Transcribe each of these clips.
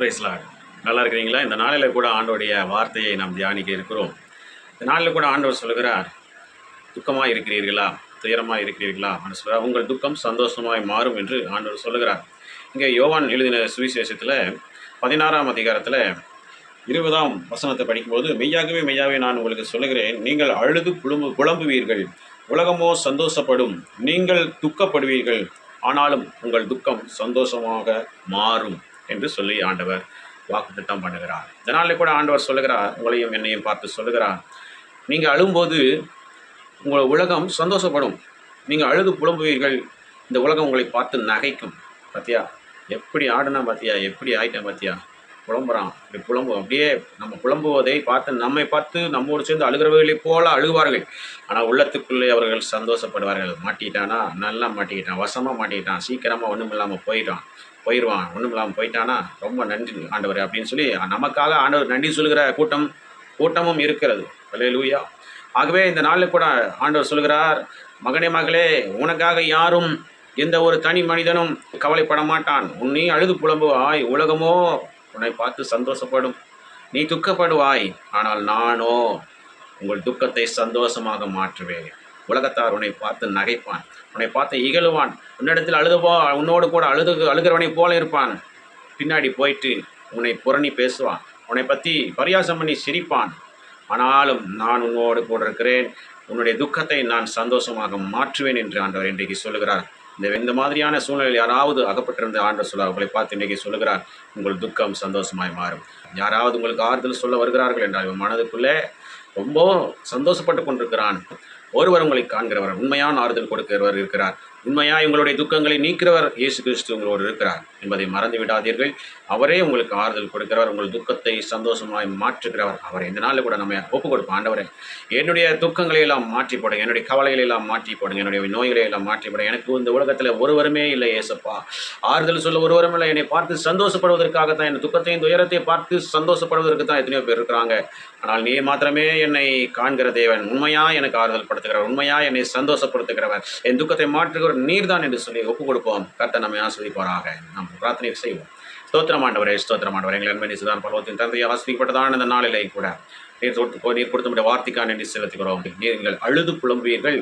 Price Lord. நல்லா இருக்கிறீங்களா? இந்த நாளில் கூட ஆண்டவருடைய வார்த்தையை நாம் தியானிக்க இருக்கிறோம். இந்த நாளில் கூட ஆண்டவர் சொல்கிறார், துக்கமாக இருக்கிறீர்களா, துயரமாக இருக்கிறீர்களா அப்படின்னு சொல்கிறார். உங்கள் துக்கம் சந்தோஷமாய் மாறும் என்று ஆண்டவர் சொல்லுகிறார். இங்கே யோவான் எழுதின சுவிசேஷத்தில் 16ஆம் அதிகாரத்தில் 20ஆம் வசனத்தை படிக்கும்போது, மெய்யாகவே மெய்யாகவே நான் உங்களுக்கு சொல்லுகிறேன், நீங்கள் அழுது புலம்புவீர்கள், உலகமோ சந்தோஷப்படும், நீங்கள் துக்கப்படுவீர்கள், ஆனாலும் உங்கள் துக்கம் சந்தோஷமாக மாறும் என்று சொல்லி ஆண்டவர் வாக்குத்தத்தம் பண்ணுகிறார். இதனாலே கூட ஆண்டவர் சொல்லுகிறார், உங்களையும் என்னையும் பார்த்து சொல்லுகிறார், நீங்கள் அழும்போது உங்கள் உலகம் சந்தோஷப்படும், நீங்கள் அழுது புலம்புவீர்கள், இந்த உலகம் உங்களை பார்த்து நகைக்கும். பார்த்தியா எப்படி ஆடுனா, பார்த்தியா எப்படி ஆயிட்டேன், பார்த்தியா புலம்புறான், இப்படி புலம்பும். அப்படியே நம்ம புலம்புவதை பார்த்து நம்மை பார்த்து நம்மோடு சேர்ந்து அழுகிறவர்களைப் போல அழுகுவார்கள். ஆனால் உள்ளத்துக்குள்ளே அவர்கள் சந்தோஷப்படுவார்கள். மாட்டிக்கிட்டானா, நல்லா மாட்டிக்கிட்டான், வசமாக மாட்டிக்கிட்டான், சீக்கிரமாக ஒன்றும் இல்லாமல் போயிடுவான், ஒன்றும் இல்லாமல் போயிட்டானா ரொம்ப நன்றி ஆண்டவர் அப்படின்னு சொல்லி நமக்காக ஆண்டவர் நன்றி சொல்கிற கூட்டமும் இருக்கிறது. அல்லேலூயா. ஆகவே இந்த நாளில் கூட ஆண்டவர் சொல்கிறார், மகனே மகளே, உனக்காக யாரும் எந்த ஒரு தனி மனிதனும் கவலைப்பட மாட்டான். நீ அழுது புலம்புவாய், உலகமோ உன்னை பார்த்து சந்தோஷப்படும், நீ துக்கப்படுவாய், ஆனால் நானோ உங்கள் துக்கத்தை சந்தோஷமாக மாற்றுவேன். உலகத்தார் உன்னை பார்த்து நகைப்பான், உன்னை பார்த்து இகழுவான், உன்னிடத்தில் உன்னோடு கூட அழுகிறவனை போல இருப்பான். பின்னாடி போயிட்டு உன்னை புரணி பேசுவான், உன்னை பற்றி பரியாசம் பண்ணி சிரிப்பான். ஆனாலும் நான் உன்னோடு கூட இருக்கிறேன், உன்னுடைய துக்கத்தை நான் சந்தோஷமாக மாற்றுவேன் என்று ஆண்டவர் இன்றைக்கு சொல்லுகிறார். இந்த மாதிரியான சூழ்நிலையில் யாராவது அகப்பட்டிருந்த ஆண்டவர் சொல்ல அவர்களை பார்த்து இன்றைக்கு சொல்லுகிறார், உங்கள் துக்கம் சந்தோஷமாய் மாறும். யாராவது உங்களுக்கு ஆறுதல் சொல்ல வருகிறார்கள் என்றால் மனதுக்குள்ளே ரொம்ப சந்தோஷப்பட்டு கொண்டிருக்கிறான். ஒருவர் உங்களை காண்கிறவர், உண்மையான ஆறுதல் கொடுக்கிறவர் இருக்கிறார். உண்மையாக உங்களுடைய துக்கங்களை நீக்கிறவர் இயேசு கிறிஸ்து உங்களோடு இருக்கிறார் என்பதை மறந்து விடாதீர்கள். அவரே உங்களுக்கு ஆறுதல் கொடுக்கிறவர், உங்கள் துக்கத்தை சந்தோஷமாய் மாற்றுகிறவர். அவர் இந்த நாளில் கூட நம்ம ஒப்பு கொடுப்போம். ஆண்டவரே, என்னுடைய துக்கங்களை எல்லாம் மாற்றி போடுங்க, என்னுடைய கவலைகளை எல்லாம் மாற்றி போடுங்க, என்னுடைய நோய்களை எல்லாம் மாற்றி போடுங்க. எனக்கு இந்த உலகத்தில் ஒருவருமே இல்லை ஏசப்பா, ஆறுதல் சொல்ல ஒருவரும் இல்லை. என்னை பார்த்து சந்தோஷப்படுவதற்காகத்தான், என் துக்கத்தையும் துயரத்தை பார்த்து சந்தோஷப்படுவதற்கு தான் எத்தனையோ பேர் இருக்கிறாங்க. ஆனால் நீ மாத்திரமே என்னை காண்கிற தேவன், உண்மையாக எனக்கு ஆறுதல் படுத்துகிறவர், உண்மையாக என்னை சந்தோஷப்படுத்துகிறவர், என் துக்கத்தை மாற்றுகிறவர் நீர்தான் என்று சொல்லி ஒப்பு கொடுப்போம். கர்த்தர் நம்மை ஆசீர்வதிப்பாராக. நாம் பிரார்த்தனை செய்வோம். ஸ்தோத்திரம் ஆண்டவரே, ஸ்தோத்திரம் ஆண்டவரே, எங்கள் அன்பை நேசிதான் பரலோகத்தின் தந்தையை ஆசீர்வதிக்கப்பட்டதான இந்த நாளிலே கூட நீர் கொடுத்த வார்த்தைக்கான நன்றி செலுத்துகிறோம். நீங்கள் அழுது புலம்புவீர்கள்,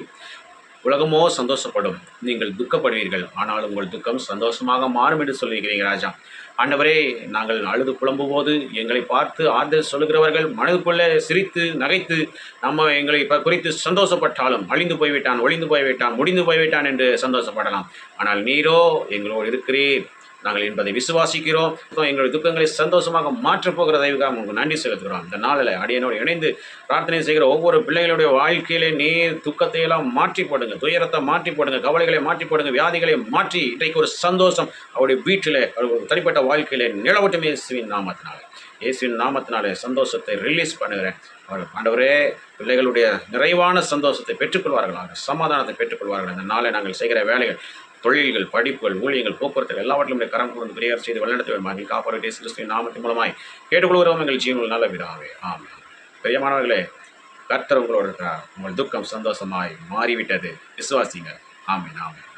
உலகமோ சந்தோஷப்படும், நீங்கள் துக்கப்படுவீர்கள், ஆனால் உங்கள் துக்கம் சந்தோஷமாக மாறும் என்று சொல்லியிருக்கிறீங்க ராஜா. ஆண்டவரே, நாங்கள் அழுது புலம்பும் போது எங்களை பார்த்து ஆறுதல் சொல்லுகிறவர்கள் மனதுக்குள்ளே சிரித்து நகைத்து எங்களை குறித்து சந்தோஷப்பட்டாலும், அழிந்து போய்விட்டான், ஒளிந்து போய்விட்டான், முடிந்து போய்விட்டான் என்று சந்தோஷப்படலாம். ஆனால் நீரோ எங்களோடு இருக்கிறீர், நாங்கள் என்பதை விசுவாசிக்கிறோம். எங்களுடைய துக்கங்களை சந்தோஷமாக மாற்றப் போகிற தெய்வமாக உங்களுக்கு நன்றி செலுத்துகிறோம். இந்த நாளில் அடியனோடு இணைந்து பிரார்த்தனை செய்கிற ஒவ்வொரு பிள்ளைகளுடைய வாழ்க்கையிலே நீர் துக்கத்தை எல்லாம் மாற்றி போடுங்க, துயரத்தை மாற்றி போடுங்க, கவலைகளை மாற்றி போடுங்க, வியாதிகளை மாற்றி இன்றைக்கு ஒரு சந்தோஷம் அவருடைய வீட்டில் தனிப்பட்ட வாழ்க்கையிலே நிலவட்டும். இயேசுவின் நாமத்தினாலே சந்தோஷத்தை ரிலீஸ் பண்ணுகிறேன். ஆண்டவரே, பிள்ளைகளுடைய நிறைவான சந்தோஷத்தை பெற்றுக்கொள்வார்களாக, சமாதானத்தை பெற்றுக்கொள்வார்கள். இந்த நாளை நாங்கள் செய்கிற வேலைகள், தொழில்கள், படிப்புகள், ஊழியங்கள், போக்குவரத்து எல்லாவற்றிலும் கரம் கொண்டு பிரியார் செய்து வழிநடத்துவேன். காப்பாடு இயேசு கிறிஸ்துவின் நாமத்தின் மூலமாய் கேட்டுக்கொள்கிறோம் எங்கள் ஜீவனில் நல்ல விடாவே. ஆமென். பிரியமானவர்களே, கர்த்தர் உங்களோடு இருக்கிறார். உங்கள் துக்கம் சந்தோஷமாய் மாறிவிட்டது. விசுவாசிங்க. ஆமென், ஆமென்.